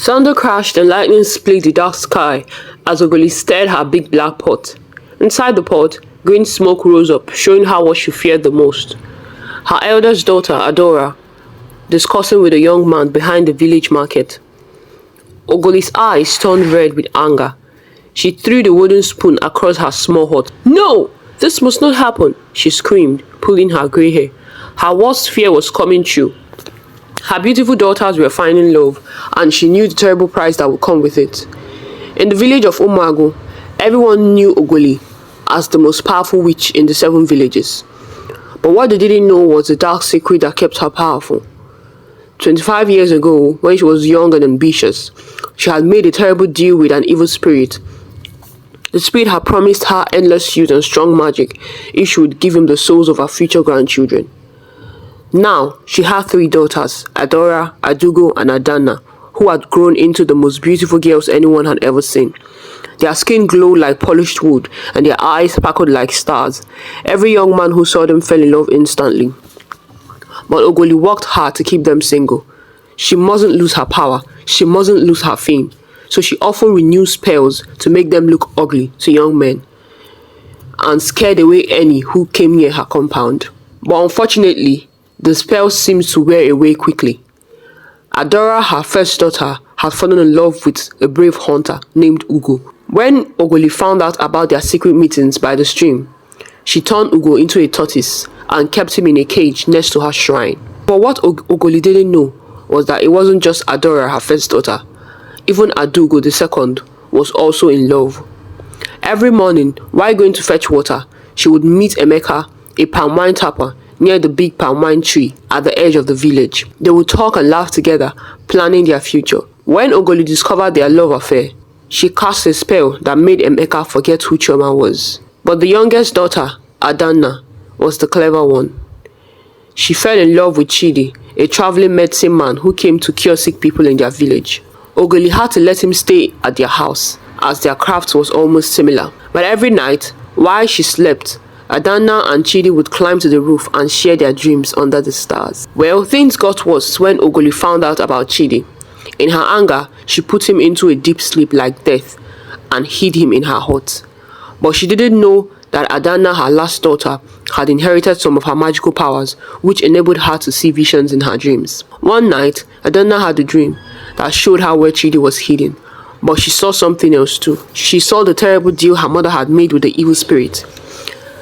Thunder crashed and lightning split the dark sky as Ogoli stirred her big black pot. Inside the pot, green smoke rose up, showing her what she feared the most. Her eldest daughter, Adora, discussing with a young man behind the village market. Ogoli's eyes turned red with anger. She threw the wooden spoon across her small hut. "No! This must not happen!" she screamed, pulling her grey hair. Her worst fear was coming true. Her beautiful daughters were finding love, and she knew the terrible price that would come with it. In the village of Umagu, everyone knew Ogoli as the most powerful witch in the 7 villages. But what they didn't know was the dark secret that kept her powerful. 25 years ago, when she was young and ambitious, she had made a terrible deal with an evil spirit. The spirit had promised her endless youth and strong magic if she would give him the souls of her future grandchildren. Now, she had 3 daughters, Adora, Adugo, and Adana, who had grown into the most beautiful girls anyone had ever seen. Their skin glowed like polished wood, and their eyes sparkled like stars. Every young man who saw them fell in love instantly. But Ogoli worked hard to keep them single. She mustn't lose her power. She mustn't lose her fame. So she often renewed spells to make them look ugly to young men and scared away any who came near her compound. But unfortunately, the spell seemed to wear away quickly. Adora, her first daughter, had fallen in love with a brave hunter named Ugo. When Ogoli found out about their secret meetings by the stream, she turned Ugo into a tortoise and kept him in a cage next to her shrine. But what Ogoli didn't know was that it wasn't just Adora, her first daughter. Even Adugo, the second, was also in love. Every morning, while going to fetch water, she would meet Emeka, a palm wine tapper, near the big palm wine tree at the edge of the village. They would talk and laugh together, planning their future. When Ogoli discovered their love affair, she cast a spell that made Emeka forget who Chioma was. But the youngest daughter, Adana, was the clever one. She fell in love with Chidi, a traveling medicine man who came to cure sick people in their village. Ogoli had to let him stay at their house, as their craft was almost similar. But every night, while she slept, Adana and Chidi would climb to the roof and share their dreams under the stars. Well, things got worse when Ogoli found out about Chidi. In her anger, she put him into a deep sleep like death and hid him in her hut. But she didn't know that Adana, her last daughter, had inherited some of her magical powers, which enabled her to see visions in her dreams. One night, Adana had a dream that showed her where Chidi was hidden. But she saw something else too. She saw the terrible deal her mother had made with the evil spirit.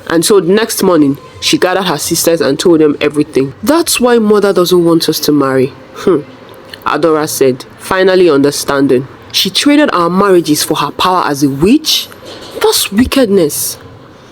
And so the next morning, she gathered her sisters and told them everything. "That's why mother doesn't want us to marry," Adora said, finally understanding. "She traded our marriages for her power as a witch? That's wickedness.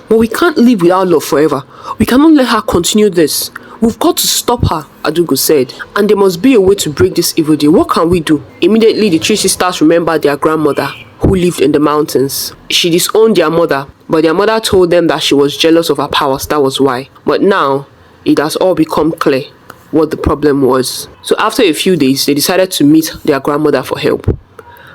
But we can't live without love forever. We cannot let her continue this. We've got to stop her," Adugo said. "And there must be a way to break this evil deal. What can we do?" Immediately, the 3 sisters remembered their grandmother, who lived in the mountains. She disowned their mother, but their mother told them that she was jealous of her powers, that was why. But now, it has all become clear what the problem was. So after a few days, they decided to meet their grandmother for help.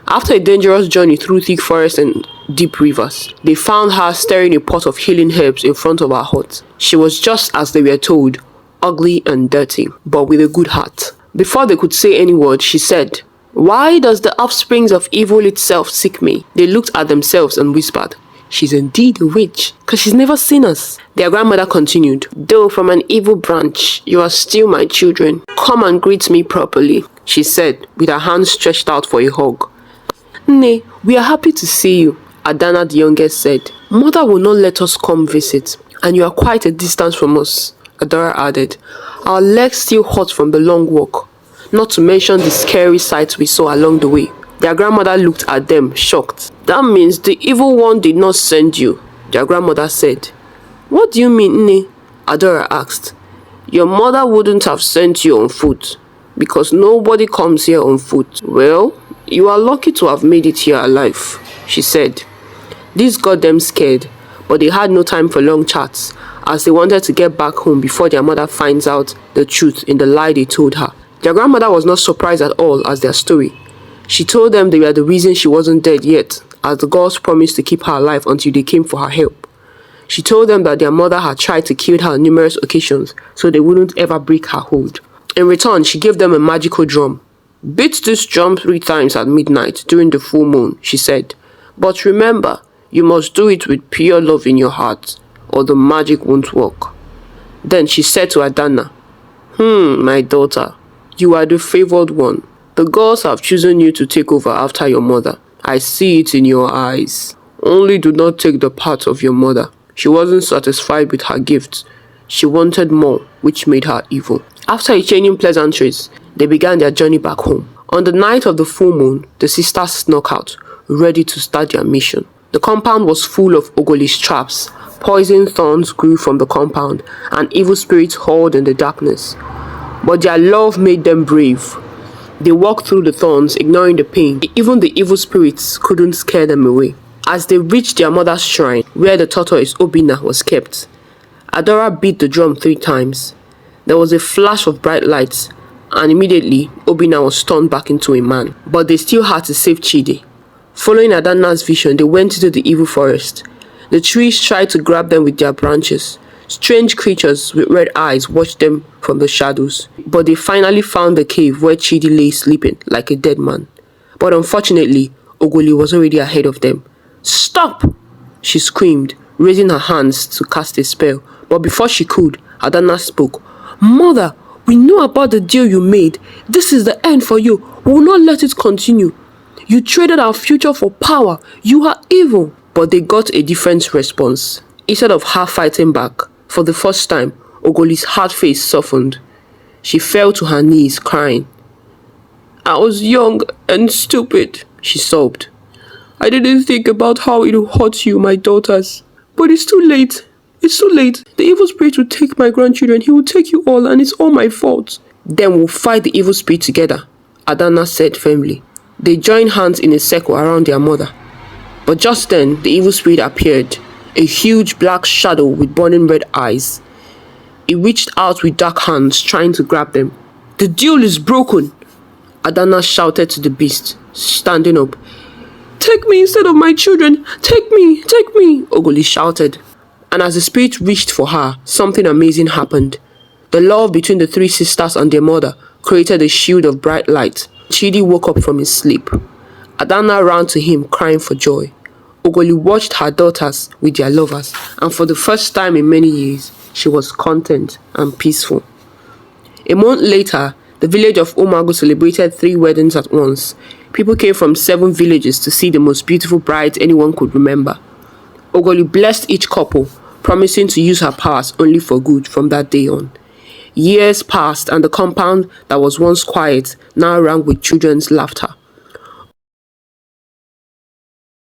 After a dangerous journey through thick forests and deep rivers, they found her stirring a pot of healing herbs in front of her hut. She was just as they were told, ugly and dirty, but with a good heart. Before they could say any word, she said, "Why does the offsprings of evil itself seek me?" They looked at themselves and whispered, "She's indeed a witch, because she's never seen us." Their grandmother continued, "Though from an evil branch, you are still my children. Come and greet me properly," she said, with her hands stretched out for a hug. "Nay, we are happy to see you," Adana, the youngest, said. "Mother will not let us come visit, and you are quite a distance from us," Adora added. "Our legs still hurt from the long walk, not to mention the scary sights we saw along the way." Their grandmother looked at them, shocked. "That means the evil one did not send you," their grandmother said. "What do you mean, Ne?" Adora asked. "Your mother wouldn't have sent you on foot, because nobody comes here on foot." "Well, you are lucky to have made it here alive," she said. This got them scared, but they had no time for long chats, as they wanted to get back home before their mother finds out the truth in the lie they told her. Their grandmother was not surprised at all at their story. She told them they were the reason she wasn't dead yet, as the gods promised to keep her alive until they came for her help. She told them that their mother had tried to kill her on numerous occasions, so they wouldn't ever break her hold. In return, she gave them a magical drum. Beat this drum 3 times at midnight during the full moon, she said. But remember, you must do it with pure love in your heart, or the magic won't work. Then she said to Adana, my daughter, you are the favored one. The gods have chosen you to take over after your mother. I see it in your eyes. Only do not take the part of your mother. She wasn't satisfied with her gifts. She wanted more, which made her evil. After exchanging pleasantries, they began their journey back home. On the night of the full moon, the sisters snuck out, ready to start their mission. The compound was full of Ogoli's traps. Poison thorns grew from the compound, and evil spirits howled in the darkness. But their love made them brave. They walked through the thorns, ignoring the pain. Even the evil spirits couldn't scare them away. As they reached their mother's shrine, where the tortoise Obina was kept, Adora beat the drum 3 times. There was a flash of bright lights, and immediately Obina was turned back into a man. But they still had to save Chidi. Following Adana's vision, they went into the evil forest. The trees tried to grab them with their branches. Strange creatures with red eyes watched them from the shadows. But they finally found the cave where Chidi lay sleeping like a dead man. But unfortunately, Ogoli was already ahead of them. "Stop!" she screamed, raising her hands to cast a spell. But before she could, Adana spoke. "Mother, we know about the deal you made. This is the end for you. We will not let it continue. You traded our future for power. You are evil." But they got a different response. Instead of her fighting back, for the first time, Ogoli's hard face softened. She fell to her knees, crying. "I was young and stupid," she sobbed. "I didn't think about how it would hurt you, my daughters. But it's too late. It's too late. The evil spirit will take my grandchildren. He will take you all, and it's all my fault." "Then we'll fight the evil spirit together," Adana said firmly. They joined hands in a circle around their mother. But just then, the evil spirit appeared, a huge black shadow with burning red eyes. It reached out with dark hands, trying to grab them. "The deal is broken," Adana shouted to the beast, standing up. "Take me instead of my children! Take me! Take me!" Ogoli shouted. And as the spirit reached for her, something amazing happened. The love between the 3 sisters and their mother created a shield of bright light. Chidi woke up from his sleep. Adana ran to him, crying for joy. Ogoli watched her daughters with their lovers, and for the first time in many years, she was content and peaceful. A month later, the village of Umago celebrated 3 weddings at once. People came from 7 villages to see the most beautiful brides anyone could remember. Ogoli blessed each couple, promising to use her powers only for good from that day on. Years passed, and the compound that was once quiet now rang with children's laughter.